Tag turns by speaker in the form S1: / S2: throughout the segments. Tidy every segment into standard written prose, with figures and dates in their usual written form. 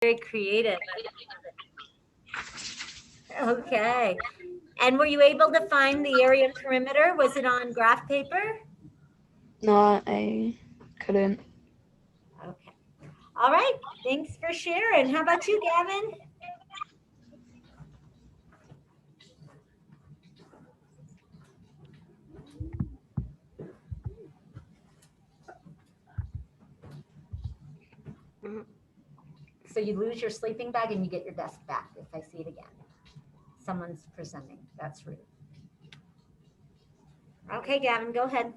S1: Very creative. Okay. And were you able to find the area and perimeter? Was it on graph paper?
S2: No, I couldn't.
S1: Okay. All right. Thanks for sharing. How about you, Gavin? So you lose your sleeping bag and you get your desk back if I see it again. Someone's presenting. That's rude. Okay, Gavin, go ahead.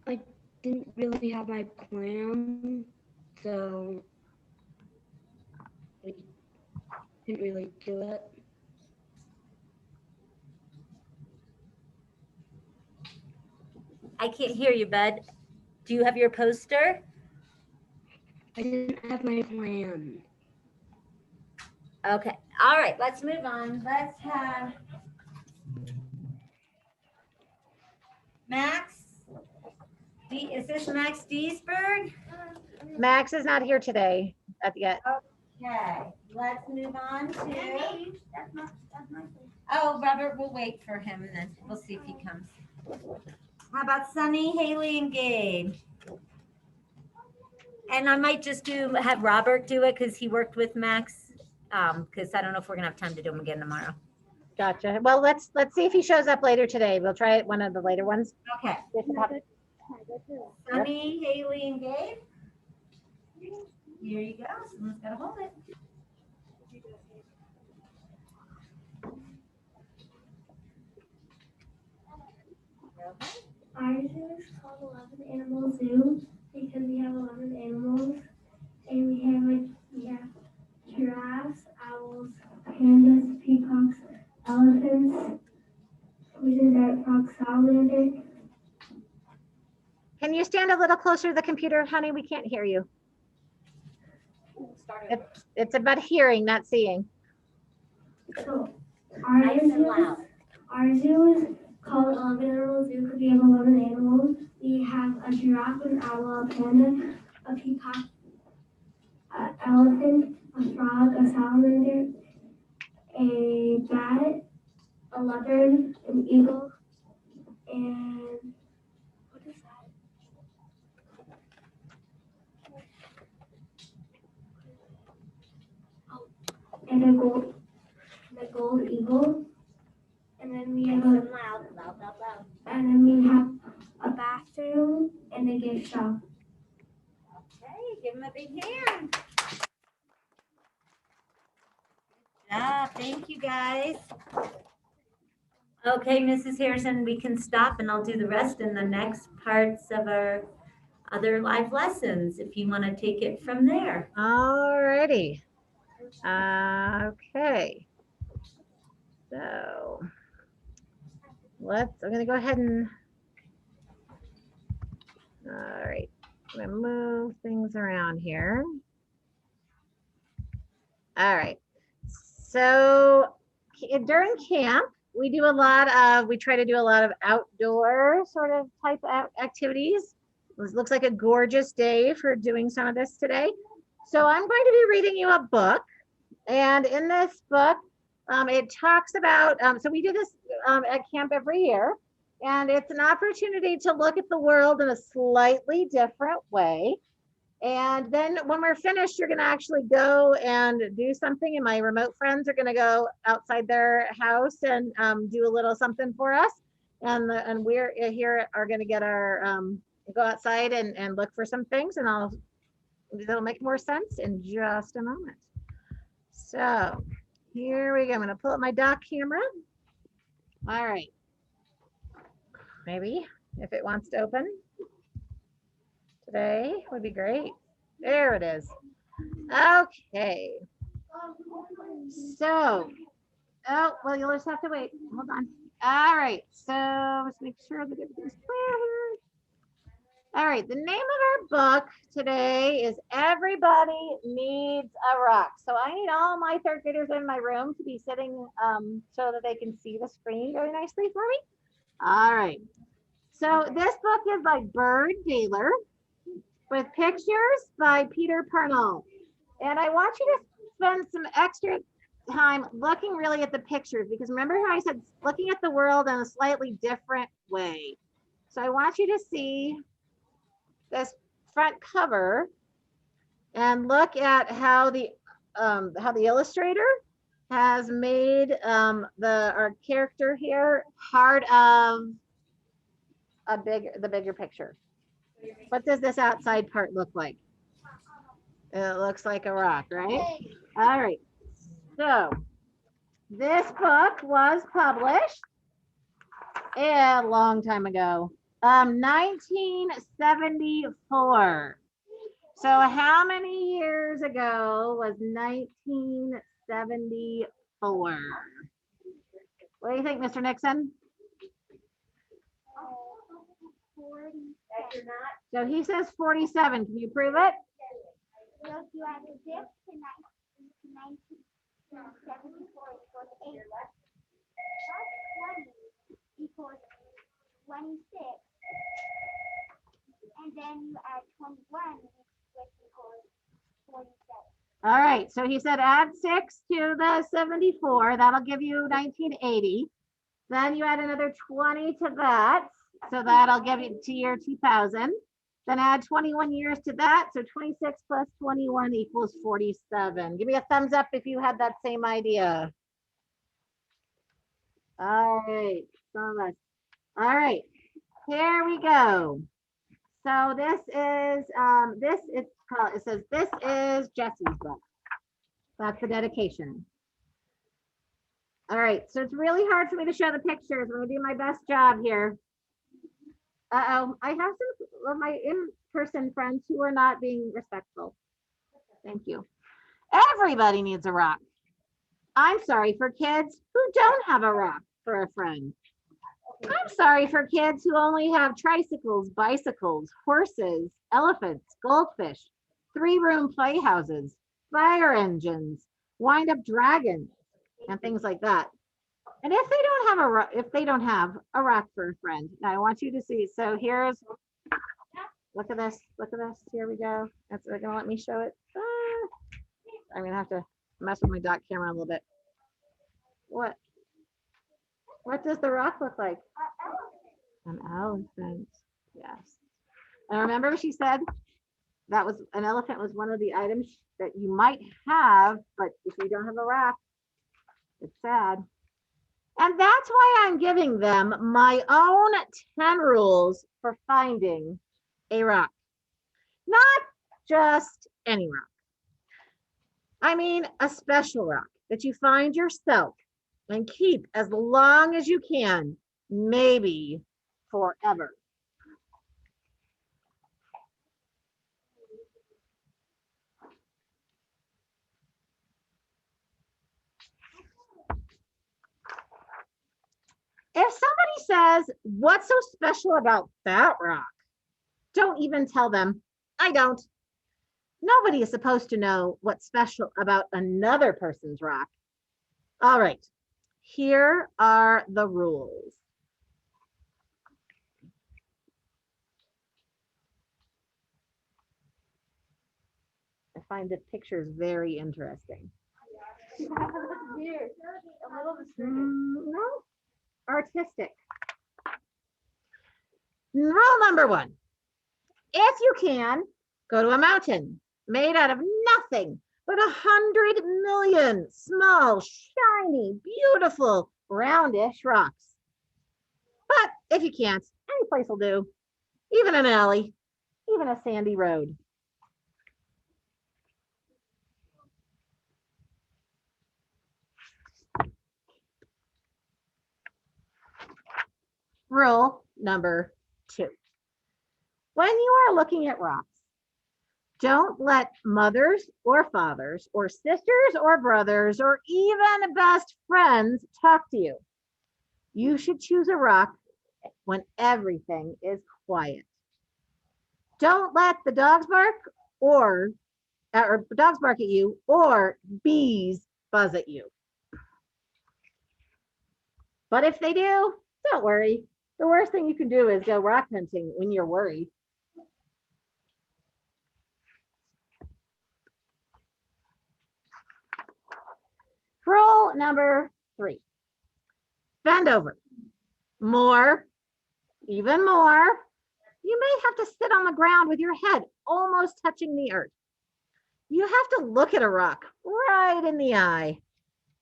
S3: I didn't really have my plan, so I didn't really do it.
S1: I can't hear you, bud. Do you have your poster?
S3: I didn't have my plan.
S1: Okay. All right. Let's move on. Let's have Max. Is this Max Deesberg?
S4: Max is not here today yet.
S1: Okay. Let's move on to. Oh, Robert, we'll wait for him and then we'll see if he comes. How about Sunny, Haley, and Gabe? And I might just have Robert do it because he worked with Max. Because I don't know if we're gonna have time to do him again tomorrow.
S4: Gotcha. Well, let's see if he shows up later today. We'll try it one of the later ones.
S1: Okay. Sunny, Haley, and Gabe. Here you go. Someone's gotta hold it.
S5: Our zoo is called 11 Animal Zoo because we have 11 animals, and we have giraffes, owls, pandas, peacocks, elephants, poison dart frog, salamander.
S4: Can you stand a little closer to the computer, honey? We can't hear you. It's about hearing, not seeing.
S5: So
S1: Nice and loud.
S5: our zoo is called 11 Animal Zoo because we have 11 animals. We have a giraffe, an owl, a panda, a peacock, an elephant, a frog, a salamander, a bat, a leopard, an eagle, and what is that? Oh, and a gold eagle. And then we have
S1: Loud.
S5: and then we have a bathroom and a gift shop.
S1: Okay, give him a big hand. Good job. Thank you, guys. Okay, Mrs. Harrison, we can stop and I'll do the rest in the next parts of our other live lessons if you want to take it from there.
S4: All righty. Okay. So I'm going to go ahead and, all right. I'm going to move things around here. All right. So during camp, we try to do a lot of outdoor sort of type of activities. It looks like a gorgeous day for doing some of this today. So I'm going to be reading you a book. And in this book, it talks about, so we do this at camp every year. And it's an opportunity to look at the world in a slightly different way. And then when we're finished, you're going to actually go and do something. And my remote friends are going to go outside their house and do a little something for us. And we're here are going to get our, go outside and look for some things. And that'll make more sense in just a moment. So here we go. I'm going to pull up my dock camera. All right. Maybe if it wants to open today would be great. There it is. Okay. So, well, you'll just have to wait. Hold on. All right. So let's make sure that everything's clear here. All right. The name of our book today is Everybody Needs a Rock. So I need all my third graders in my room to be sitting so that they can see the screen very nicely for me. All right. So this book is by Bird Gaylor with pictures by Peter Purnell. And I want you to spend some extra time looking really at the pictures, because remember how I said looking at the world in a slightly different way. So I want you to see this front cover and look at how the illustrator has made our character here part of the bigger picture. What does this outside part look like? It looks like a rock, right? All right. So this book was published a long time ago, 1974. So how many years ago was 1974? What do you think, Mr. Nixon? So he says 47. Can you prove it?
S6: So if you add this to 1974 equals 8, plus 20 equals 26, and then you add 21, which equals 47.
S4: All right, so he said add 6 to the 74. That'll give you 1980. Then you add another 20 to that. So that'll give you to year 2000. Then add 21 years to that. So 26 plus 21 equals 47. Give me a thumbs up if you had that same idea. All right, some of us. All right, here we go. So this is it says this is Jesse's book. That's the dedication. All right, so it's really hard for me to show the pictures. I'm gonna do my best job here. Uh-oh, I have some of my in-person friends who are not being respectful. Thank you. Everybody needs a rock. I'm sorry for kids who don't have a rock for a friend. I'm sorry for kids who only have tricycles, bicycles, horses, elephants, goldfish, 3-room playhouses, fire engines, wind-up dragons, and things like that. And if they don't have a rock for a friend, now I want you to see. So here's, look at this, here we go. They're gonna let me show it. I'm gonna have to mess with my dock camera a little bit. What does the rock look like? An elephant, yes. And remember she said that was an elephant was one of the items that you might have, but if you don't have a rock, it's sad. And that's why I'm giving them my own 10 rules for finding a rock. Not just any rock. I mean, a special rock that you find yourself and keep as long as you can, maybe forever. If somebody says, what's so special about that rock? Don't even tell them, I don't. Nobody is supposed to know what's special about another person's rock. All right, here are the rules. I find the pictures very interesting. No, artistic. Rule number 1. If you can, go to a mountain made out of nothing but 100 million small, shiny, beautiful, roundish rocks. But if you can't, any place will do. Even an alley, even a sandy road. Rule number 2. When you are looking at rocks, don't let mothers or fathers or sisters or brothers or even best friends talk to you. You should choose a rock when everything is quiet. Don't let the dogs bark or dogs bark at you or bees buzz at you. But if they do, don't worry. The worst thing you can do is go rock hunting when you're worried. number 3. Bend over. More, even more. You may have to sit on the ground with your head almost touching the earth. You have to look at a rock right in the eye.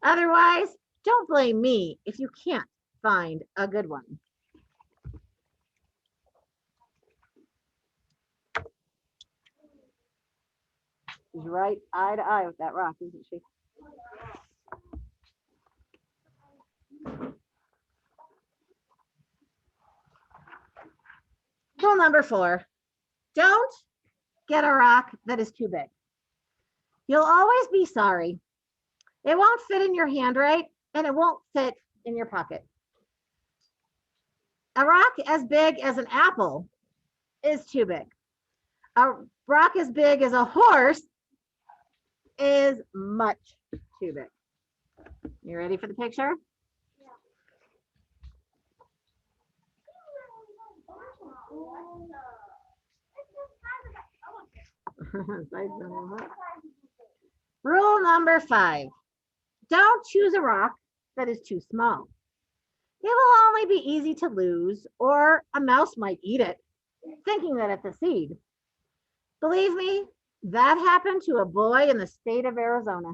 S4: Otherwise, don't blame me if you can't find a good one. She's right eye to eye with that rock, isn't she? Rule number 4, don't get a rock that is too big. You'll always be sorry. It won't fit in your hand right, and it won't fit in your pocket. A rock as big as an apple is too big. A rock as big as a horse is much too big. You ready for the picture? Rule number 5, don't choose a rock that is too small. It will only be easy to lose, or a mouse might eat it, thinking that it's a seed. Believe me, that happened to a boy in the state of Arizona.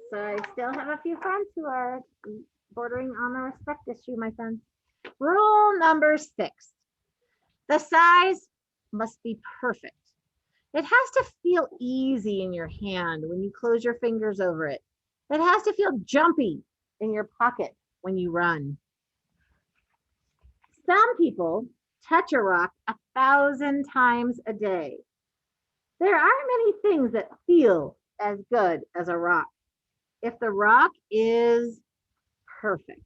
S4: So I still have a few friends who are bordering on the respect issue, my friends. Rule number 6, the size must be perfect. It has to feel easy in your hand when you close your fingers over it. It has to feel jumpy in your pocket when you run. Some people touch a rock 1,000 times a day. There aren't many things that feel as good as a rock if the rock is perfect.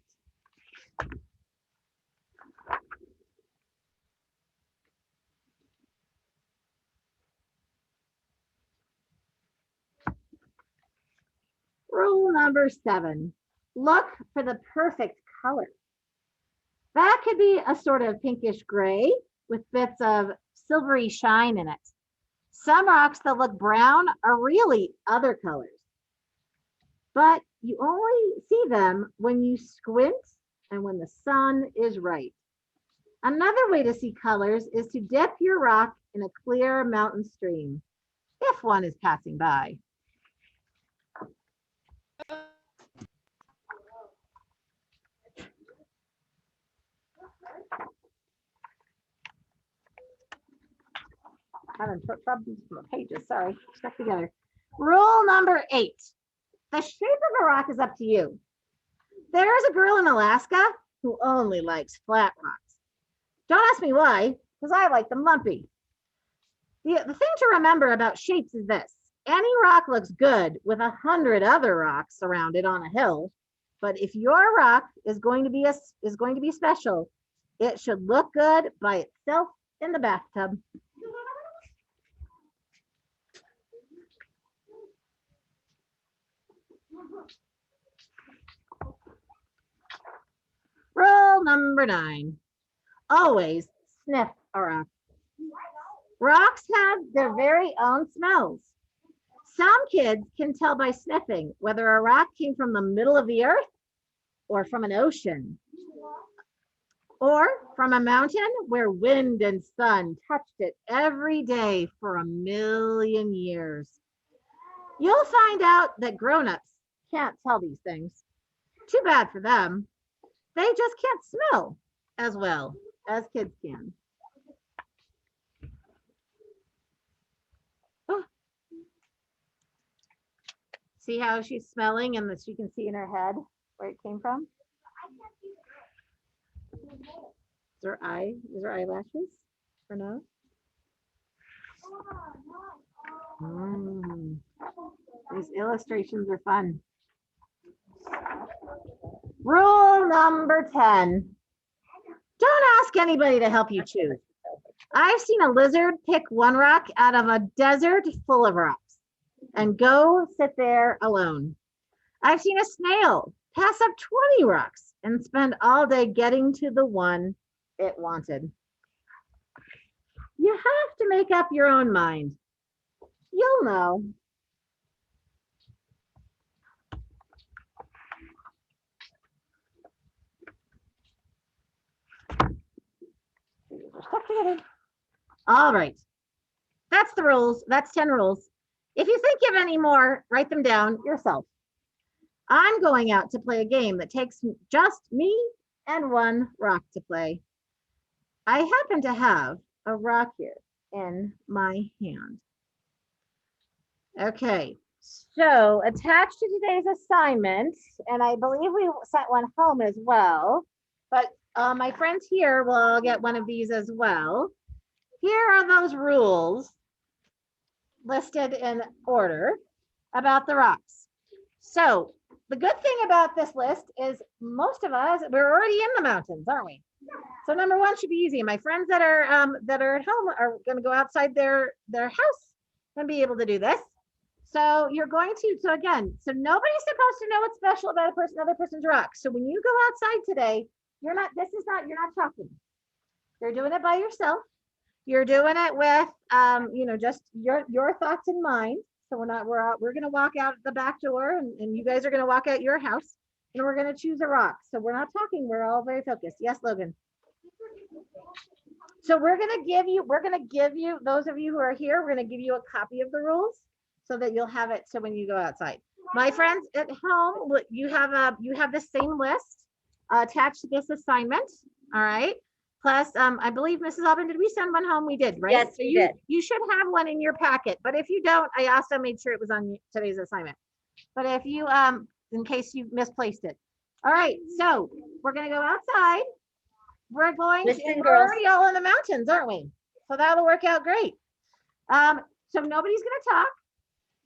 S4: Rule number 7, look for the perfect color. That could be a sort of pinkish gray with bits of silvery shine in it. Some rocks that look brown are really other colors, but you only see them when you squint and when the sun is right. Another way to see colors is to dip your rock in a clear mountain stream, if one is passing by. Having problems with my pages, sorry, stuck together. Rule number 8, the shape of a rock is up to you. There is a girl in Alaska who only likes flat rocks. Don't ask me why, because I like them lumpy. The thing to remember about shapes is this: any rock looks good with 100 other rocks around it on a hill, but if your rock is going to be special, it should look good by itself in the bathtub. Rule number 9, always sniff a rock. Rocks have their very own smells. Some kids can tell by sniffing whether a rock came from the middle of the earth or from an ocean, or from a mountain where wind and sun touched it every day for 1,000,000 years. You'll find out that grown-ups can't tell these things. Too bad for them. They just can't smell as well as kids can. Oh. See how she's smelling and that you can see in her head where it came from? Is her eyelashes or no? These illustrations are fun. Rule number 10, don't ask anybody to help you choose. I've seen a lizard pick one rock out of a desert full of rocks and go sit there alone. I've seen a snail pass up 20 rocks and spend all day getting to the one it wanted. You have to make up your own mind. You'll know. Stuck together. All right. That's the rules. That's 10 rules. If you think of any more, write them down yourself. I'm going out to play a game that takes just me and one rock to play. I happen to have a rock here in my hand. Okay, so attached to today's assignment, and I believe we sent one home as well, but my friends here will all get one of these as well. Here are those rules listed in order about the rocks. So the good thing about this list is most of us, we're already in the mountains, aren't we? So number one should be easy. My friends that are at home are going to go outside their house and be able to do this. So you're going to, so nobody's supposed to know what's special about another person's rock. So when you go outside today, you're not talking. You're doing it by yourself. You're doing it with, just your thoughts in mind. So we're going to walk out the back door and you guys are going to walk out your house and we're going to choose a rock. So we're not talking. We're all very focused. Yes, Logan. So we're going to give you, those of you who are here, we're going to give you a copy of the rules so that you'll have it. So when you go outside, my friends at home, you have the same list attached to this assignment. All right. Plus, I believe Mrs. Albin, did we send one home? We did, right?
S1: Yes,
S4: so
S1: we did.
S4: You should have one in your packet, but if you don't, I also made sure it was on today's assignment. But if you, in case you misplaced it. All right, so we're gonna go outside. We're already all in the mountains, aren't we? So that'll work out great. So nobody's gonna talk.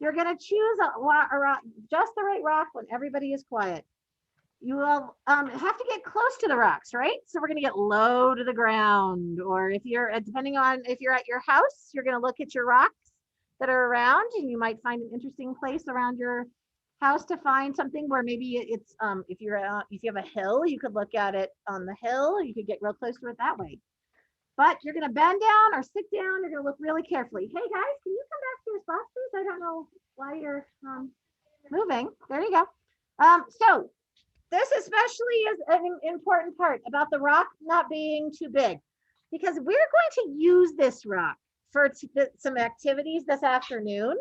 S4: You're gonna choose just the right rock when everybody is quiet. You will have to get close to the rocks, right? So we're going to get low to the ground, or if you're, depending on if you're at your house, you're going to look at your rocks that are around and you might find an interesting place around your house to find something where maybe it's, if you have a hill, you could look at it on the hill, you could get real close to it that way. But you're going to bend down or sit down, you're going to look really carefully. Hey guys, can you come back to your spots, please? I don't know why you're moving. There you go. So this especially is an important part about the rock not being too big, because we're going to use this rock for some activities this afternoon,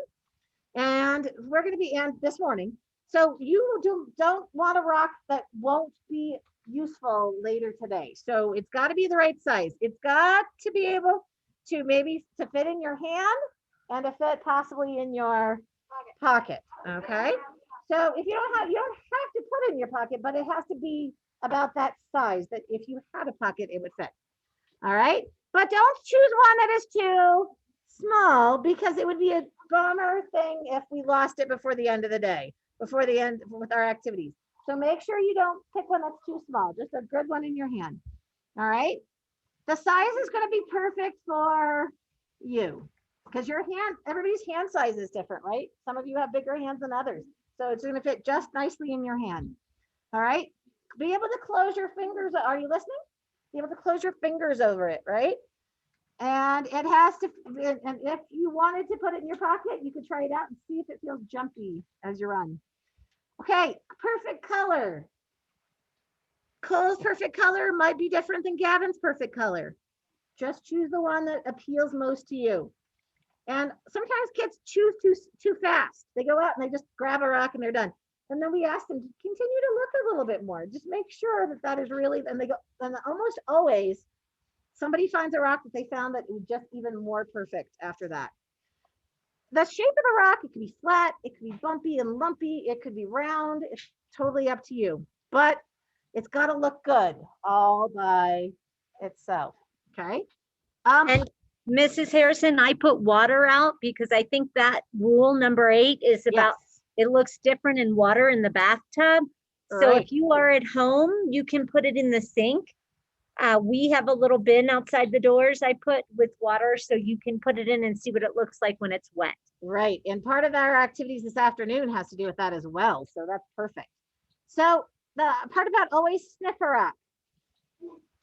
S4: and we're going to be in this morning. So you don't want a rock that won't be useful later today. So it's got to be the right size. It's got to be able to to fit in your hand and to fit possibly in your pocket. Okay. So if you don't have to put it in your pocket, but it has to be about that size that if you had a pocket, it would fit. All right. But don't choose one that is too small, because it would be a bummer thing if we lost it before the end of the day, before the end with our activities. So make sure you don't pick one that's too small, just a good one in your hand. All right. The size is going to be perfect for you because your hand, everybody's hand size is different, right? Some of you have bigger hands than others. So it's going to fit just nicely in your hand. All right. Be able to close your fingers. Are you listening? Be able to close your fingers over it, right? And it has to, and if you wanted to put it in your pocket, you could try it out and see if it feels jumpy as you run. Okay, perfect color. Cole's perfect color might be different than Gavin's perfect color. Just choose the one that appeals most to you. And sometimes kids choose too fast. They go out and they just grab a rock and they're done. And then we ask them to continue to look a little bit more. Just make sure that that is really, and they go, and almost always somebody finds a rock that they found that was just even more perfect after that. The shape of the rock, it could be flat, it could be bumpy and lumpy, it could be round. It's totally up to you, but it's got to look good all by itself. Okay.
S1: And Mrs. Harrison, I put water out because I think that rule number 8 is about, it looks different in water in the bathtub. So if you are at home, you can put it in the sink. We have a little bin outside the doors I put with water, so you can put it in and see what it looks like when it's wet.
S4: Right. And part of our activities this afternoon has to do with that as well. So that's perfect. So the part about always sniff a rock.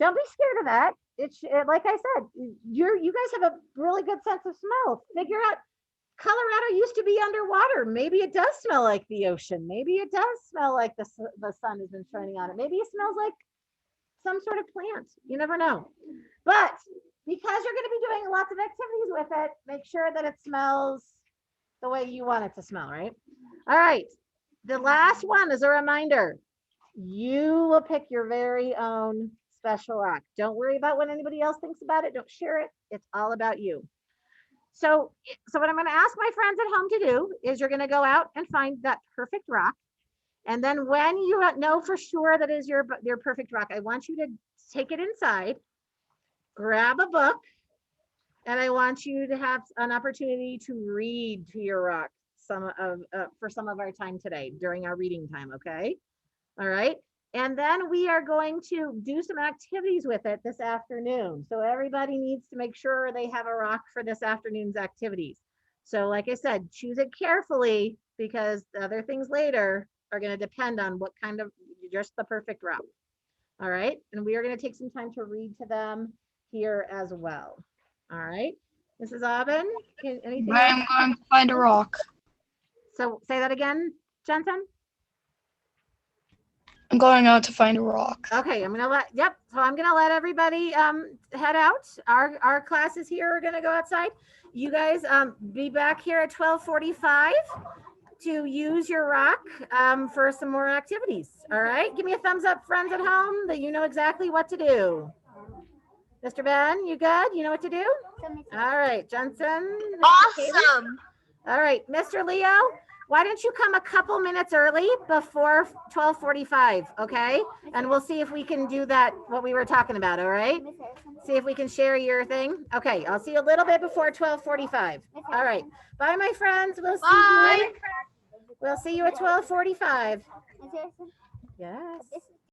S4: Don't be scared of that. Like I said, you guys have a really good sense of smell. Figure out, Colorado used to be underwater. Maybe it does smell like the ocean. Maybe it does smell like the sun has been shining on it. Maybe it smells like some sort of plant. You never know. But because you're going to be doing lots of activities with it, make sure that it smells the way you want it to smell, right? All right. The last one is a reminder. You will pick your very own special rock. Don't worry about what anybody else thinks about it. Don't share it. It's all about you. So what I'm going to ask my friends at home to do is you're going to go out and find that perfect rock. And then when you know for sure that is your perfect rock, I want you to take it inside, grab a book, and I want you to have an opportunity to read to your rock for some of our time today during our reading time, okay? All right. And then we are going to do some activities with it this afternoon. So everybody needs to make sure they have a rock for this afternoon's activities. So like I said, choose it carefully because the other things later are going to depend on what kind of, just the perfect rock. All right. And we are going to take some time to read to them here as well. All right. Mrs. Aubin, anything else?
S2: I'm going to find a rock.
S4: So say that again, Jensen.
S2: I'm going out to find a rock.
S4: Okay, I'm gonna let everybody head out. Our classes here are gonna go outside. You guys be back here at 12:45 to use your rock for some more activities. All right, give me a thumbs up, friends at home, that you know exactly what to do. Mr. Ben, you good? You know what to do? All right, Jensen.
S6: Awesome.
S4: All right, Mr. Leo, why don't you come a couple minutes early before 12:45, okay? And we'll see if we can do that, what we were talking about, all right? See if we can share your thing. Okay, I'll see you a little bit before 12:45. All right, bye, my friends. We'll see you at 12:45. Yes.